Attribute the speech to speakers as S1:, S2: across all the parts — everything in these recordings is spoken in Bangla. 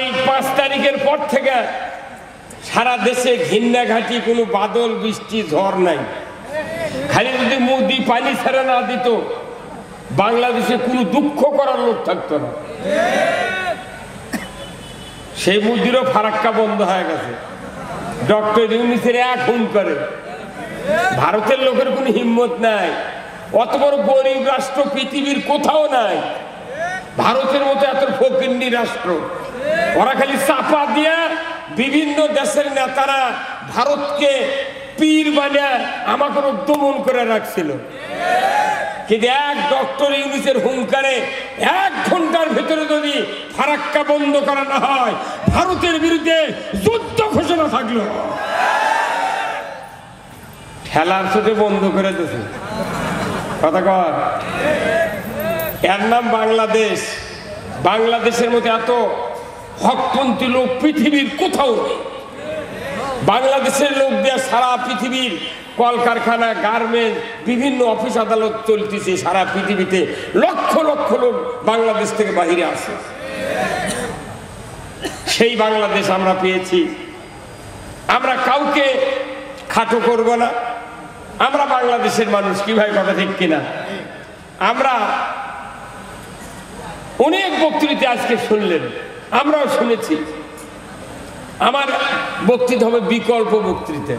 S1: এই 5 তারিখের পর থেকে সারা দেশে ঘিন্না ঘাটি কোনো বাদল বৃষ্টি ঝড় নাই। খালি যদি মোদি পানি ছেড়ে না দিত বাংলাদেশে কোনো দুঃখ করার লোক থাকতো না। সেই মোদিরও ফারাক্কা বন্ধ হয়ে গেছে। ডক্টর ইউনূসের এক হুন করে। ভারতের লোকের কোনো হিম্মত নাই। অত বড় গরিব রাষ্ট্র পৃথিবীর কোথাও নাই। ভারতের মতো এত ফকিন্নি রাষ্ট্র, ওরা খালি চাপা দিয়া বিভিন্ন দেশের নেতারা ভারতকে পীর বানিয়ে আমাকে দমন করে রাখছিল। কিন্তু এক ডক্টর ইউনূসের হুঙ্কারে 1 ঘন্টার ভিতরে যদি ফারাক্কা বন্ধ করা না হয়, ভারতের বিরুদ্ধে যুদ্ধ ঘোষণা থাকলো। ঠেলার সাথে বন্ধ করে দিয়েছে। কথা কর, এর নাম বাংলাদেশ। বাংলাদেশের মধ্যে এত হকপন্থী লোক পৃথিবীর কোথাও নেই। বাংলাদেশের লোক দিয়ে সারা পৃথিবীর কলকারখানা, গার্মেন্টস, বিভিন্ন অফিস আদালত চলতেছে। সারা পৃথিবীতে লক্ষ লক্ষ লোক বাংলাদেশ থেকে বাহিরে আসে। সেই বাংলাদেশ আমরা পেয়েছি। আমরা কাউকে খাটো করব না। আমরা বাংলাদেশের মানুষ, কি ভাই কথা ঠিক কিনা? আমরা অনেক বক্তৃতা আজকে শুনলেন, আমরাও শুনেছি। আমার বক্তৃতা হবে বিকল্প বক্তৃতা,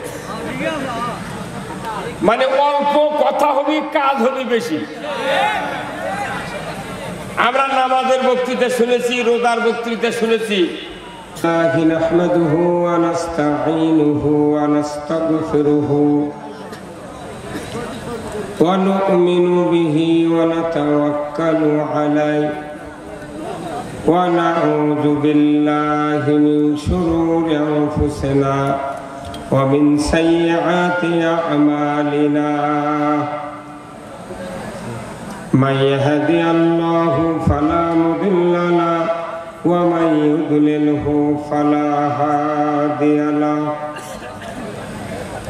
S1: মানে অল্প কথা হবে, কাজ হবে বেশি। আমরা নামাজের বক্তৃতা শুনেছি, রোজার বক্তৃতা শুনেছি। নাহমাদুহু ওয়া নাস্তাঈনুহু ওয়া নাস্তাগফিরুহু ওয়া নু'মিনু বিহি ওয়া নাতাওয়াক্কালু আলাইহি ওয়া নাউযু বিল্লাহি মিন শুরুরি আনফুসিনা ওয়া মিন সাইয়্যাতি আ'মালিনা। মান ইয়াহদিহিল্লাহু ফালা মুদিল্লা লাহু ওয়া মান ইউদ্লিলহু ফালা হাদিয়া লাহু।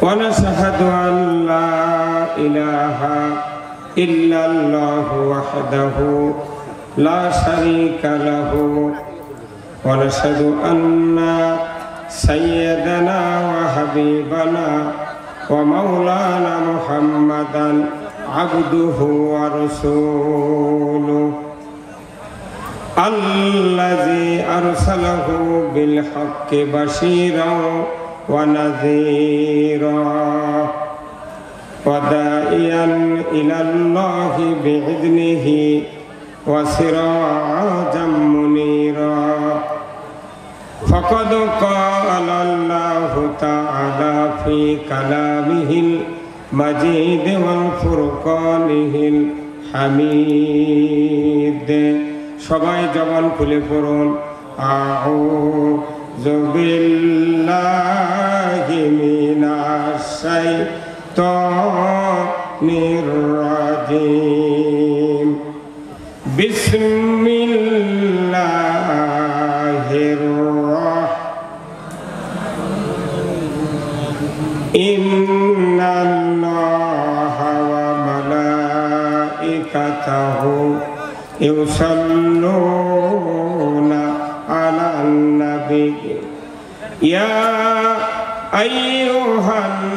S1: ওয়া নাশহাদু আন লা ইলাহা ইল্লাল্লাহু ওয়াহদাহু লা শারীকা লাহু ওয়া নাশহাদু আন্না সাইয়্যিদানা ওয়া হাবিবানা ওয়া মাওলানা মুহাম্মাদান আবদুহু ওয়া রাসূলুহু আল্লাযী আরসালাহু বিল হাক্কি বাশীরান ওয়া নাযীরা ওয়া দাঈয়ান ইলাল্লাহি বিইذনিহি ওয়া সিরাজাম মুনীরা। ফাকাদ ক্বালা আল্লাহু তাআলা ফি কালামিহিল মাজিদ ওয়াল ফুরকানিহিল হামিদ। সবাই জবান খুলে পড়ুন, আউযু বিল্লাহি মিনাশ শাইতানির রাজীম। বিসমিল্লাহির রাহমানির ইন্নাল্লাহা ওয়া মালাইকাতাহু ইউসাল্লুনা আলান নাবী ইয়া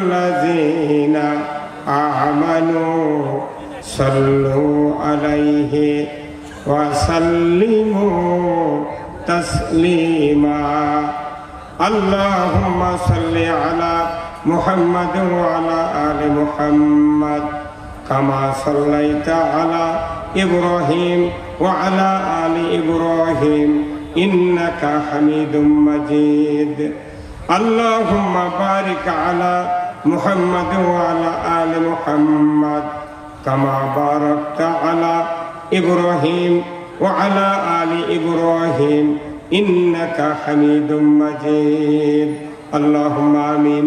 S1: আইয়ুহাল্লাযীনা আমানু সাল্লু আলাইহি ওয়া সাল্লিমু তাসলিমা। আল্লাহুম্মা সাল্লি আলা মুহাম্মাদ ওয়া আলা আলি মুহাম্মাদ কামা সাল্লাইতা আলা ইব্রাহিম ওয়া আলা আলি ইব্রাহিম ইন্নাকা হামিদুম মাজিদ। আল্লাহুম্মা বারিক আলা মুহাম্মাদ ওয়া আলা আলি মুহাম্মাদ কামা বারাকতা আলা ইব্রাহিম ওয়া আলা আলি ইব্রাহিম ইন্নাকা হামিদুম মাজিদ। আল্লাহুম্মা আমিন।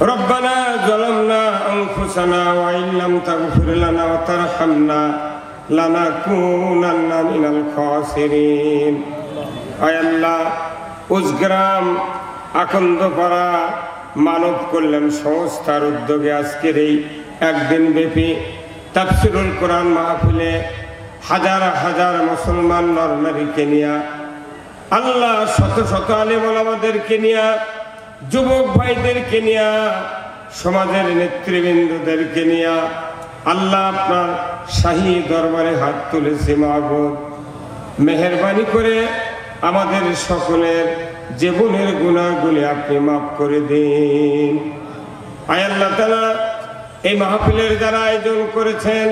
S1: রব্বানা যালামনা আনফুসানা ওয়া ইল্লাম তাগফির লানা ওয়া তারহামনা লানাকুনান্না মিনাল খাসিরিন। আয় আল্লাহ, উজগ্রাম আকন্দপাড়া মানব কল্যাণ সংস্থার উদ্যোগে আজকের এই একদিন ব্যাপী তাফসীরুল কোরআন মাহফিলে হাজার হাজার মুসলমান নরনারীকে নিয়া, আল্লাহ শত শত আলেম ওলামাদেরকে নিয়া, যুবক ভাইদেরকে নিয়া, সমাজের নেতৃবৃন্দদেরকে নিয়া আল্লাহ আপনার শাহী দরবারে হাত তুলেছে। মাবুদ, মেহেরবানি করে আমাদের সকলের জীবনের গুনাহগুলি আপনি মাফ করে দিন। আয় আল্লাহ তাআলা, এই মাহফিলের যারা আয়োজন করেছেন,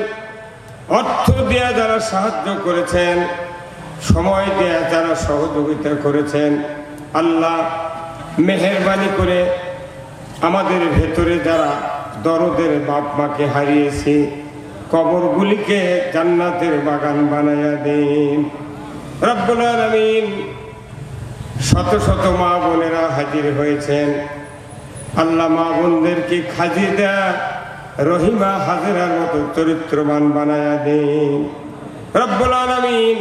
S1: অর্থ দেয়া যারা সাহায্য করেছেন, সময় দেয়া যারা সহযোগিতা করেছেন, আল্লাহ মেহেরবানি করে আমাদের ভেতরে যারা দরদের বাপ মাকে হারিয়েছি, কবরগুলিকে জান্নাতের বাগান বানায়া দিন। রব্বুল আলামিন, শত শত মা বোনেরা হাজির হয়েছেন, আল্লাহ মা বোনদেরকে খাজি দেয়া রহিমা হাজেরার মতো চরিত্রবান বানায়া দিন। রব্বুল আলামিন,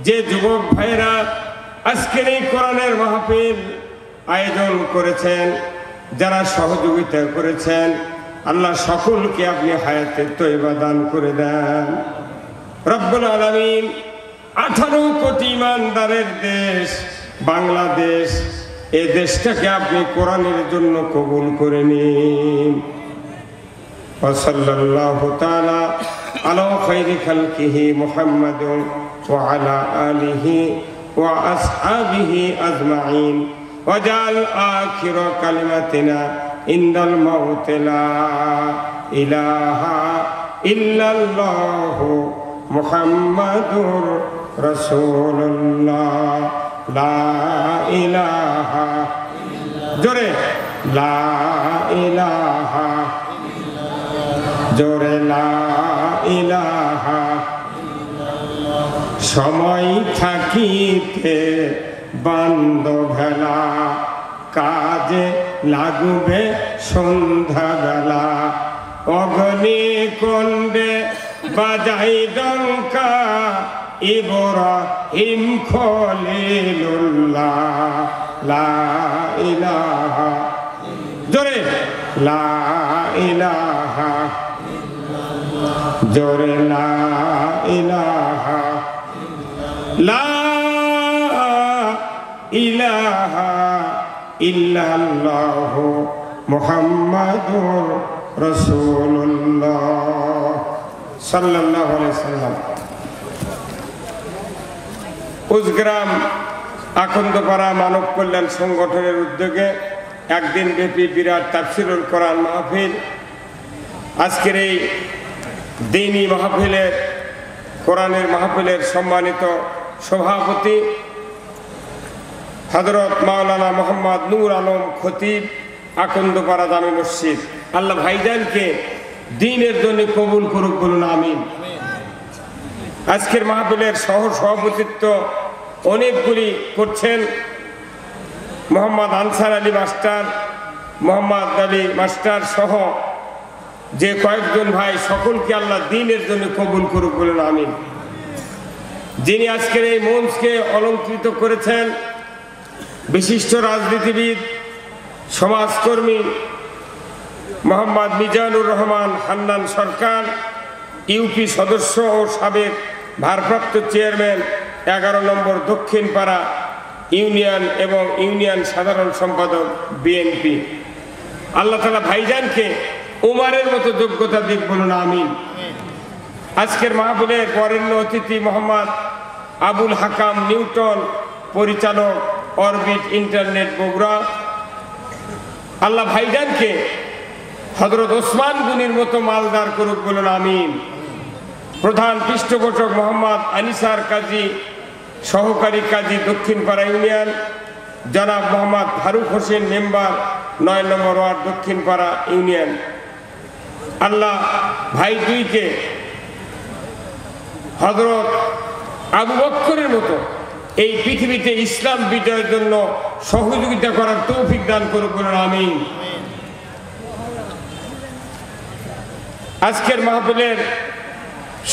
S1: যে যুবক ভাইরা আজকের এই কোরআনের মাহফিল আয়োজন করেছেন, যারা সহযোগিতা করেছেন, আল্লাহ সকলকে আপনি হায়াতে তয়বা দান করে দেন। রব্বুল আলামিন, 18 কোটি ইমানদারের দেশ বাংলাদেশ, এই দেশটাকে আপনি কোরআনের জন্য কবুল করে নিন। ওয়াসাল্লাল্লাহু তাআলা আলা খায়রি খালকিহি মুহাম্মাদিন ওয়া আলা আলিহি ওয়া আসহাবিহি আজমাইন ওয়াজআল আখির কালিমাতিনা ইনদাল মাউত লা ইলাহা ইল্লাল্লাহু মুহাম্মাদুর রাসূলুল্লাহ। লা ইলাহা, জোরে লা ইলাহা, জোরে লা ইলাহা। সময় থাকিতে বান্ধবেলা, কাজে লাগবে সন্ধ্যাবেলা। অগ্নি কুণ্ডে বাজাই ডঙ্কা, ইব্রাহিম খলিলুল্লাহ। লা ইলাহা, জোরে লা ইলাহা, জোরে লা ইলাহা, লা ইলাহা ইল্লাল্লাহু মুহাম্মাদুর রাসূলুল্লাহ সাল্লাল্লাহু আলাইহি সাল্লাম। উজগ্রাম আকন্দপাড়া মানব কল্যাণ সংগঠনের উদ্যোগে একদিন ব্যাপী বিরাট তাফসীরুল কোরআন মাহফিল। আজকের এই দ্বীনি মাহফিলের, কোরআনের মাহফিলের সম্মানিত সভাপতি হযরত মাওলানা মোহাম্মদ নূর আলম খতিব, আকন্দপাড়া জামে মসজিদ। আল্লাহ ভাইজানকে দ্বীনের জন্য কবুল করুক, বলুন আমিন। আজকের মাহফিলের সহ সভাপতিত্ব অনেকগুলি করছেন Mohammad answer Ali master, Mohammad Ali master সহ যে কয়েকজন ভাই, সকলকে আল্লাহ দ্বীনের জন্য কবুল করুক, বলুন আমিন। যিনি আজকের এই মঞ্চকে অলঙ্কৃত করেছেন, বিশিষ্ট রাজনীতিবিদ, সমাজকর্মী মোহাম্মদ মিজানুর রহমান হান্নান সরকার, ইউপি সদস্য ও সাবেক ভারপ্রাপ্ত চেয়ারম্যান 11 নম্বর দক্ষিণ পাড়া ইউনিয়ন এবং ইউনিয়ন সাধারণ সম্পাদক বিএনপি। আল্লাহ তাআলা ভাইজানকে উমারের মতো যোগ্যতা দিক, বলুন আমিন। আজকের মাহফিলের বরেণ্য অতিথি মোহাম্মদ আবুল হাকাম নিউটন, পরিচালক অরবিট ইন্টারনেট বগুড়া। আল্লাহ ভাইজানকে হযরত ওসমান গনির মতো মালদার করুক, বলুন আমিন। প্রধান পৃষ্ঠপোষক মোহাম্মদ আনিসার কাজী, সহকারী কাজী দক্ষিণপাড়া ইউনিয়ন। জনাব মোহাম্মদ ফারুক হোসেন, মেম্বার 9 নম্বর ওয়ার্ড দক্ষিণপাড়া ইউনিয়ন। আল্লাহ ভাই দুইকে হযরত আবু বকরের মতো এই পৃথিবীতে ইসলাম বিজয়ের জন্য সহযোগিতা করার তৌফিক দান করুক, বলুন আমিন। আজকের মাহফিলের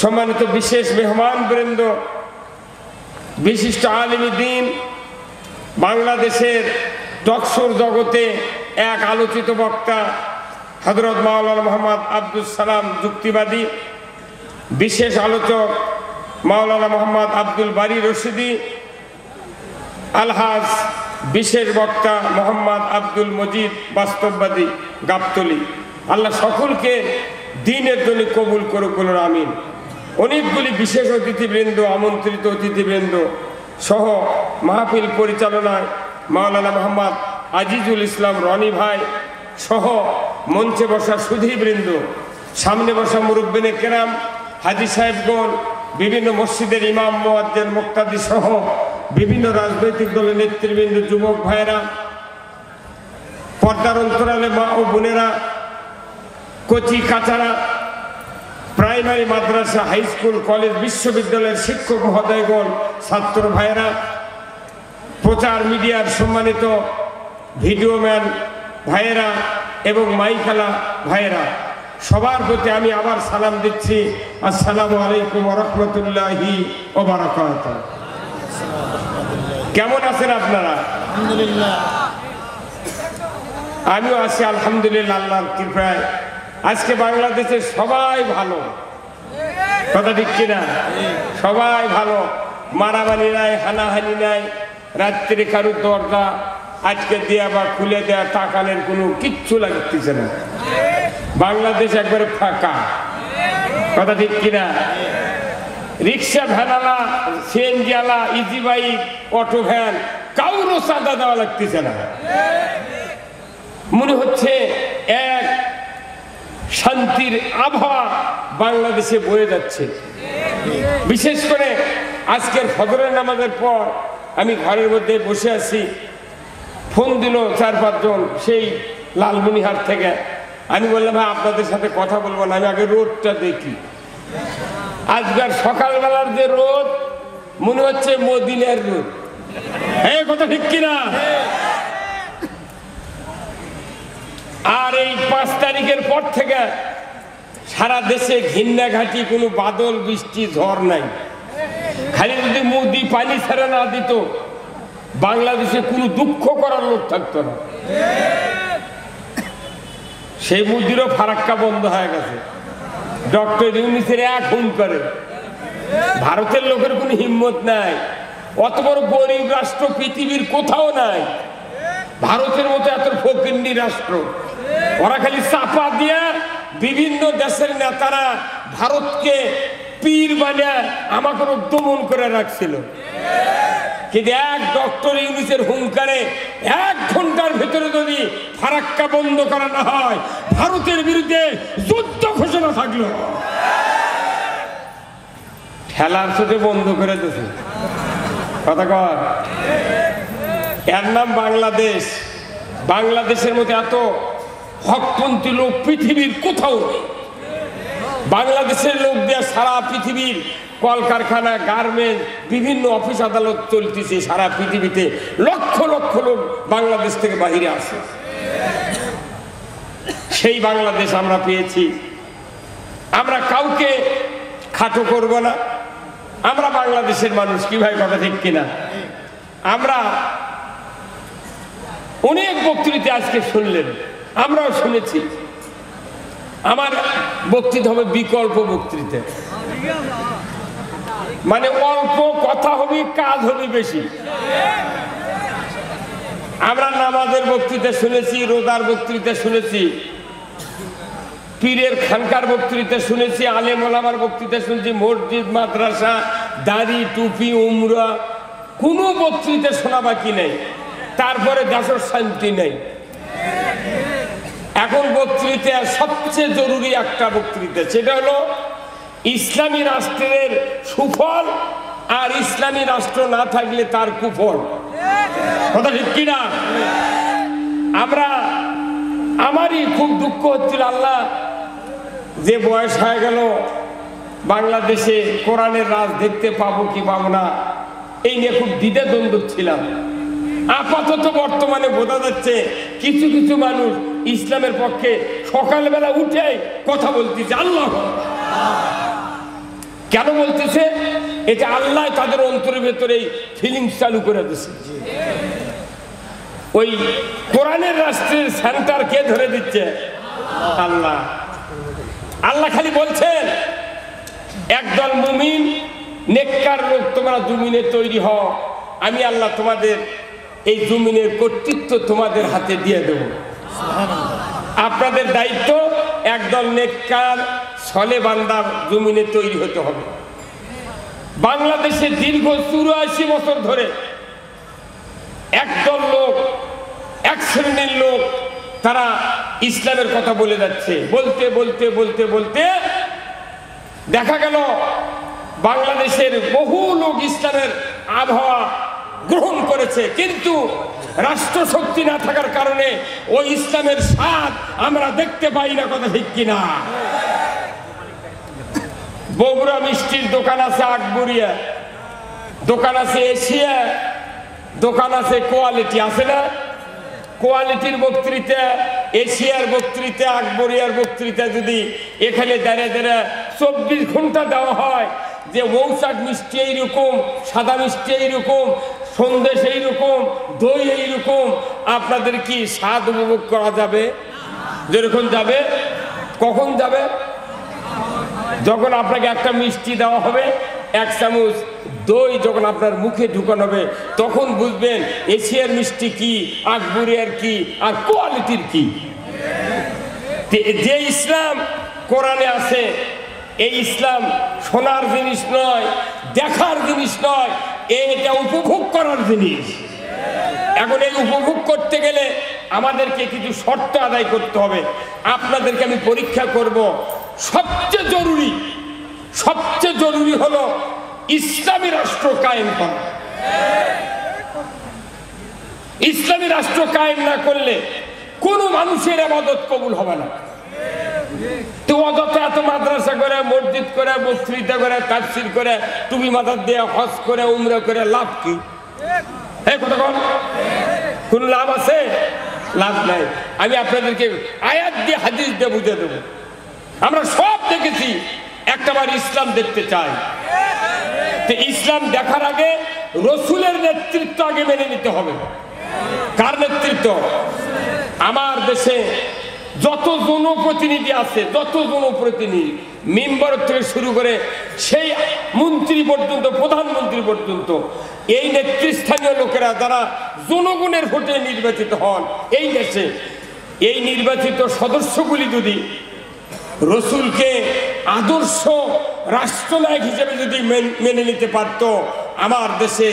S1: সম্মানিত বিশেষ মেহমান বৃন্দ, বিশিষ্ট আলেমী দ্বীন, বাংলাদেশের টকশোর জগতে এক আলোচিত বক্তা হযরত মাওলানা মোহাম্মদ আব্দুস সালাম যুক্তিবাদী, বিশেষ আলোচক মাওলানা মোহাম্মদ আব্দুল বারী রশিদি, আলহাজ বিশেষ বক্তা মোহাম্মদ আব্দুল মজিদ বাস্তববাদী গাবতলী। আল্লাহ সকলকে দ্বীনের জন্য কবুল করুক, বলুন আমিন। অনেকগুলি বিশেষ অতিথিবৃন্দ, আমন্ত্রিত অতিথিবৃন্দ সহ মাহফিল পরিচালনায় মাওলানা মোহাম্মদ আজিজুল ইসলাম রনি ভাই সহ মঞ্চে বসা সুধীবৃন্দ, সামনে বসা মুরব্বিনে কেরাম, হাজী সাহেবগণ, বিভিন্ন মসজিদের ইমাম, মুয়াজ্জিন, মুক্তাদি সহ বিভিন্ন রাজনৈতিক দলের নেতৃবৃন্দ, যুবক ভাইয়েরা, পর্দার অন্তরালে মা ও বোনেরা, কচি কাচারা, প্রাইমারি, মাদ্রাসা, হাই স্কুল, কলেজ, বিশ্ববিদ্যালয়ের শিক্ষক মহোদয়গণ, ছাত্র ভাইয়েরা, প্রচার মিডিয়ার সম্মানিত ভিডিওম্যান ভাইয়েরা এবং মাইকালা ভাইয়েরা, সবার প্রতি আমি আবার সালাম দিচ্ছি। আসসালামু আলাইকুম ওয়া রাহমাতুল্লাহি ওয়া বারাকাতুহু। কেমন আছেন আপনারা?
S2: আলহামদুলিল্লাহ।
S1: আমিও আছি আলহামদুলিল্লাহ, আল্লাহর কৃপায়। আজকে বাংলাদেশের সবাই ভালো, কথা ঠিক কিনা? সবাই ভালো, মারামারি নাই, হানাহানি নাই, রাত্রে কারুর দরজা আজকে দেয়া বা খুলে দেয়া টাকানের কোনো কিচ্ছু লাগতেছে না। বাংলাদেশ একবারে ফাঁকা, কথা ঠিক কিনা? রিক্সা ভ্যানালা, সিএনজি আলা, ইজি বাইক, অটো ভ্যান, কাউরও চাঁদা দেওয়া লাগতেছে না। মনে হচ্ছে এক শান্তির আবহাওয়া বাংলাদেশে বয়ে যাচ্ছে। বিশেষ করে আজকের ফজরের নামাজের পর আমি ঘরের মধ্যে বসে আছি, ফোন দিল 4-5 জন সেই লালমনিহাট থেকে। আমি বললাম ভাই আপনাদের সাথে কথা বলবো না, আমি আগে রোদটা দেখি। আজকাল সকালবেলার যে রোদ মনে হচ্ছে মদিনার রোদ, এই কথা ঠিক কিনা? আর এই 5 তারিখের পর থেকে সারা দেশে ঘিন্না ঘাটি, কোনো বাদল বৃষ্টি ঝড় নাই। খালি যদি মোদি পানি ছেড়ে না দিত, বাংলাদেশে কোনো দুঃখ করার লোক থাকতো না। সেই মোদিরও ফারাক্কা বন্ধ হয়ে গেছে। ডক্টর ইউনূসের খুন করে, ভারতের লোকের কোনো হিম্মত নাই। অত বড় গরিব রাষ্ট্র পৃথিবীর কোথাও নাই, ভারতের মতো এত ফকিন্নি রাষ্ট্র। ওরা খালি চাপা দিয়ে বিভিন্ন দেশের নেতারা ভারতকে পীর বানিয়ে আমাকে দমন করে রাখছিল। কিন্তু এক ডক্টর ইউনূসের হুঙ্কারে 1 ঘন্টার ভেতরে যদি ফারাক্কা বন্ধ করা না হয়, ভারতের বিরুদ্ধে যুদ্ধ ঘোষণা থাকলো। ঠেলার সাথে বন্ধ করে দিয়েছে, কথা কর। এর নাম বাংলাদেশ। বাংলাদেশের মধ্যে এত হকপন্থী লোক পৃথিবীর কোথাও নেই। বাংলাদেশের লোক দিয়ে সারা পৃথিবীর কলকারখানা, গার্মেন্টস, বিভিন্ন অফিস আদালত চলতেছে সারা পৃথিবীতে। লক্ষ লক্ষ লোক বাংলাদেশ থেকে বাহিরে আসে। সেই বাংলাদেশ আমরা পেয়েছি। আমরা কাউকে খাটো করব না, আমরা বাংলাদেশের মানুষ। কি ভাই, কথা ঠিক কিনা? আমরা অনেক বক্তৃতা আজকে শুনলেন, আমরাও শুনেছি। আমার বক্তৃতা হবে বিকল্প বক্তৃতা, মানে অল্প কথা হবে, কাজ হবে বেশি। আমরা নামাজের বক্তৃতা শুনেছি, রোজার বক্তৃতা শুনেছি, পীরের খানকার বক্তৃতা শুনেছি, আলেম ওলামার বক্তৃতা শুনেছি, মসজিদ, মাদ্রাসা, দাড়ি, টুপি, উমরা, কোনো বক্তৃতা শোনা বাকি নেই। তারপরে দেশের শান্তি নেই। এখন বক্তৃতা সবচেয়ে জরুরি একটা বক্তৃতা, সেটা হলো ইসলামী রাষ্ট্রের সুফল আর ইসলামী রাষ্ট্র না থাকলে তার কুফল, কথা ঠিক কিনা? আমারই খুব দুঃখ হচ্ছিল, আল্লাহ যে বয়স হয়ে গেল, বাংলাদেশে কোরআনের রাজ দেখতে পাবো কি পাবো না, এই নিয়ে খুব দ্বিধাদ্বন্দ্ব ছিলাম। আপাতত বর্তমানে বোঝা যাচ্ছে কিছু কিছু মানুষ ইসলামের পক্ষে সকালবেলা উঠে কথা বলতেছে। আল্লাহ কেন বলতেছে? এটা আল্লাহ তাদের অন্তরের ভেতরে ফিলিংস চালু করে দিচ্ছে। ওই কোরআনের রাষ্ট্রের সেন্টার কে ধরে দিচ্ছে? আল্লাহ। আল্লাহ খালি বলছেন একদল মুমিন নেককার লোক তোমরা জমিনে তৈরি হও, আমি আল্লাহ তোমাদের এই জমিনের কর্তৃত্ব তোমাদের হাতে দিয়ে দেব। আপনাদের দায়িত্ব একদল নেককার সলে বান্দা জমিনে তৈরি হতে হবে। বাংলাদেশে দীর্ঘ 84 বছর ধরে একদল লোক, এক শ্রেণীর লোক, তারা ইসলামের কথা বলে যাচ্ছে। বলতে বলতে বলতে বলতে দেখা গেল বাংলাদেশের বহু লোক ইসলামের আবহাওয়া গ্রহণ করেছে, কিন্তু রাষ্ট্রশক্তি না থাকার কারণে ওই ইসলামের স্বাদ আমরা দেখতে পাই না। কথা ঠিক কিনা? বগুড়া মিষ্টির দোকান আছে, আকবরিয়া দোকান আছে, এশিয়া দোকান আছে, কোয়ালিটি আছে না? কোয়ালিটির বক্তৃতা, এশিয়ার বক্তৃতা, আকবরিয়ার বক্তৃতা যদি এখানে দাঁড়িয়ে দাঁড়িয়ে 24 ঘন্টা দেওয়া হয় যে মৌচাক মিষ্টি এইরকম, সাদা মিষ্টি এইরকম, সন্দেশ এইরকম, দই এইরকম, আপনাদের কি স্বাদ উপভোগ করা যাবে? যেরকম যাবে। কখন যাবে? যখন আপনাকে একটা মিষ্টি দেওয়া হবে, 1 চামচ দই যখন আপনার মুখে ঢুকানো হবে, তখন বুঝবেন এশিয়ার মিষ্টি কি, আকবরিয়ার কি, আর কোয়ালিটির কি। যে ইসলাম কোরআনে আছে, এই ইসলাম শোনার জিনিস নয়, দেখার জিনিস নয়, এটা উপভোগ করার জিনিস। এখন এই উপভোগ করতে গেলে আমাদেরকে কিছু শর্ত আদায় করতে হবে। আপনাদেরকে আমি পরীক্ষা করব। সবচেয়ে জরুরি হলো ইসলামী রাষ্ট্র কায়েম করা। ইসলামী রাষ্ট্র কায়েম না করলে কোনো মানুষের ইবাদত কবুল হবে না। তো অযথা এত মাদ্রাসা করে, মসজিদ করে, বক্তৃতা করে, তাফসীর করে, টুপি মাথা দিয়ে হজ করে, উমরা করে লাভ কি? কোন লাভ আছে? লাভ নাই। আমি আপনাদেরকে আয়াত দিয়ে, হাদিস দিয়ে বুঝে দেব। আমরা সব দেখেছি, একটাবার ইসলাম দেখতে চাই। তো ইসলাম দেখার আগে রসুলের নেতৃত্ব আগে মেনে নিতে হবে। কার নেতৃত্ব? আমার দেশে যত জনপ্রতিনিধি আছে, মেম্বার থেকে শুরু করে সেই মন্ত্রী পর্যন্ত, প্রধানমন্ত্রী পর্যন্ত, এই নেতৃস্থানীয় লোকেরা যারা জনগণের ভোটে নির্বাচিত হন এই দেশে, এই নির্বাচিত সদস্যগুলি যদি রসুলকে আদর্শ রাষ্ট্রনায়ক হিসেবে যদি মেনে নিতে পারত, আমার দেশে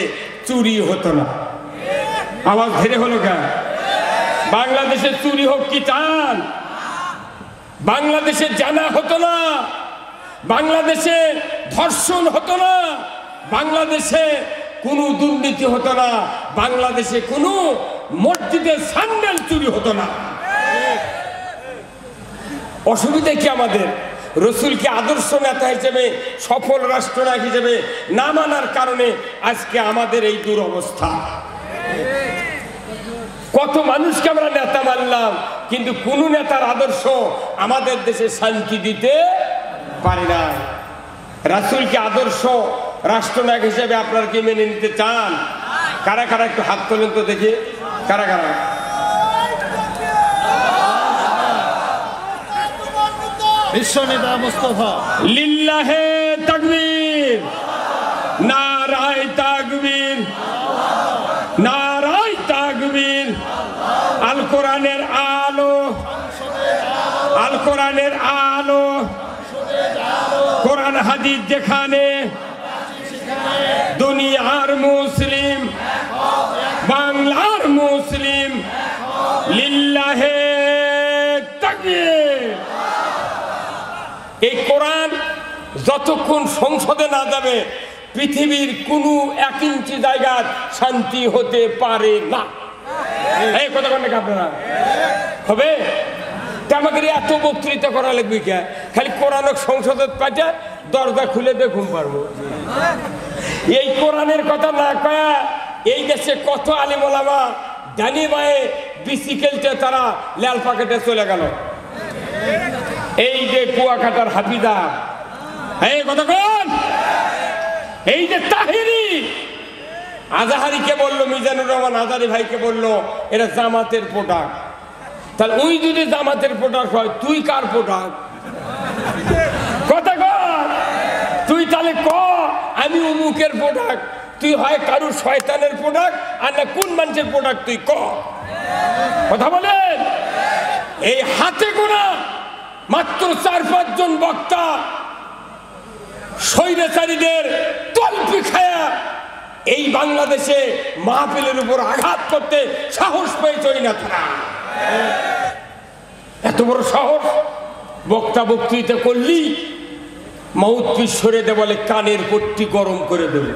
S1: চুরি হতো না। আওয়াজ ধীরে হলো কেন? বাংলাদেশে চুরি হোক কি চান? বাংলাদেশে জানা হতো না, বাংলাদেশে ধর্ষণ হতো না, বাংলাদেশে কোনো দুর্নীতি হতো না, বাংলাদেশে কোনো মসজিদের স্যান্ডেল চুরি হতো না। অসুবিধা কি আমাদের? রসুলকে আদর্শ নেতা হিসেবে, সফল রাষ্ট্রনায়ক হিসেবে না মানার কারণে আজকে আমাদের এই দুরবস্থা। কত মানুষকে আমরা নেতা মানলাম, কিন্তু কোন নেতার আদর্শ আমাদের দেশে শান্তি দিতে পারে না। রাসূলকে আদর্শ রাষ্ট্রনায়ক হিসেবে আপনারা কি মেনে নিতে চান? কারা কারা একটু হাত তোলেন তো দেখি, কারা কারা?
S2: বিশ্বনেতা মুস্তাফা।
S1: লিল্লাহে তাকবীর, নারায়ে তাকবীর, নারায়ে তাকবীর। আল কোরআনের আলো, আল কোরআনের আলো, কোরআন হাদিস যেখানে, দুনিয়ার মুসলিম, বাংলার মুসলিম। লিল্লাহে তাকবীর। এই কোরআন যতক্ষণ সংসদে না যাবে, পৃথিবীর কোনো 1 ইঞ্চি জায়গার শান্তি হতে পারে না। এই কথা বলেন আপনারা? হবে? আমাকে এত বক্তৃতা করা লাগবে কে? খালি কোরআন সংসদে পাঠা দরজা খুলে দেখুন পারবো। এই কোরআনের কথা না কয়া এই দেশে কত আলিম ওলামা ডানি বায়ে বিসিকেলতে তারা লাল পাকেটে চলে গেল। এই যে কুয়াকাটার হাফিজা, এই কথা কোন? এই যে তাহিরি আজাহারিকে বললো, মিজানুর রহমান আজারি ভাইকে বললো এরা জামাতের প্রোডাক্ট। তাহলে ওই যদি জামাতের প্রোডাক্ট হয়, তুই কার প্রোডাক্ট? কথা কর। তুই তাহলে ক আমি অমুকের প্রোডাক্ট, তুই হয় কারুর শয়তানের প্রোডাক্ট আর না কোন মানুষের প্রোডাক্ট তুই ক কথা বলেন। এই হাতে গোনা মাত্র 4-5 জন বক্তা স্বৈরাচারীদের তল্পি খায়া এই বাংলাদেশে মাহফিলের উপর আঘাত করতে সাহস পেয়েছই না তারা। এত বড় সাহস! বক্তা বক্তৃতা করলি মাউথপিস সরে দে বলে কানের পট্টি গরম করে দেবে।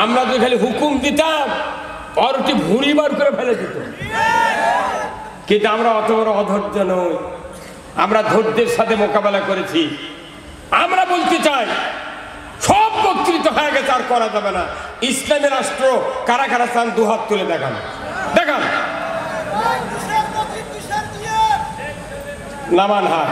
S1: আমরা তো খালি হুকুম দিতাম আর ওটি ভুঁড়ি বার করে ফেলে দিত। কিন্তু আমরা অত বড় অধৈর্য নই, আমরা ধৈর্যের সাথে মোকাবেলা করেছি। আমরা বলতে চাই সব বক্তৃতা হয়ে গেছে, আর করা যাবে না। ইসলামের রাষ্ট্র কারা কারা চান দুহাত তুলে দেখান, দেখান। নামান হাত।